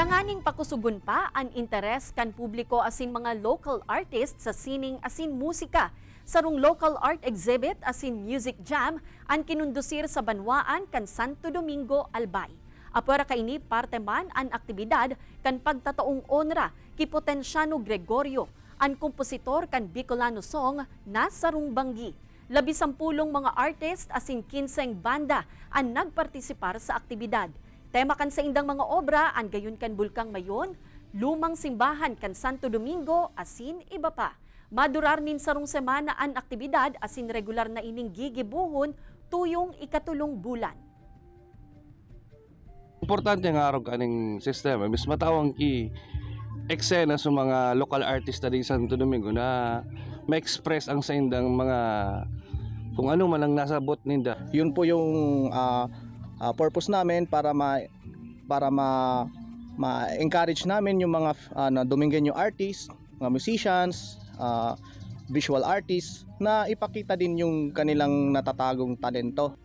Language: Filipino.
Tanganing pakusugon pa ang interes kan publiko asin mga local artists sa sining asin musika. Sarong local art exhibit asin music jam ang kinundusir sa Banwaan kan Santo Domingo, Albay. Apara kaini parte man ang aktibidad kan pagtataong onra ki Potenciano Gregorio, ang kompositor kan Bicolano song na Sarong Banggi. 10 mga artist asin 15 banda ang nagpartisipar sa aktibidad. Tema kan sa indang mga obra ang gayon kan Bulkang Mayon, lumang simbahan kan Santo Domingo asin iba pa. Madurar nin sarong semana ang aktibidad asin regular na ining gigibuhon tuyong ikatulong bulan. Importante nga arog kaning sistema, mis matawang ki eksena sa mga local artista din sa Santo Domingo na ma-express ang sa indang mga kung ano man ang nasa bot ninda. Yun po yung purpose namin para ma-encourage namin yung mga Domingueño artists, mga musicians, visual artists na ipakita din yung kanilang natatagong talento.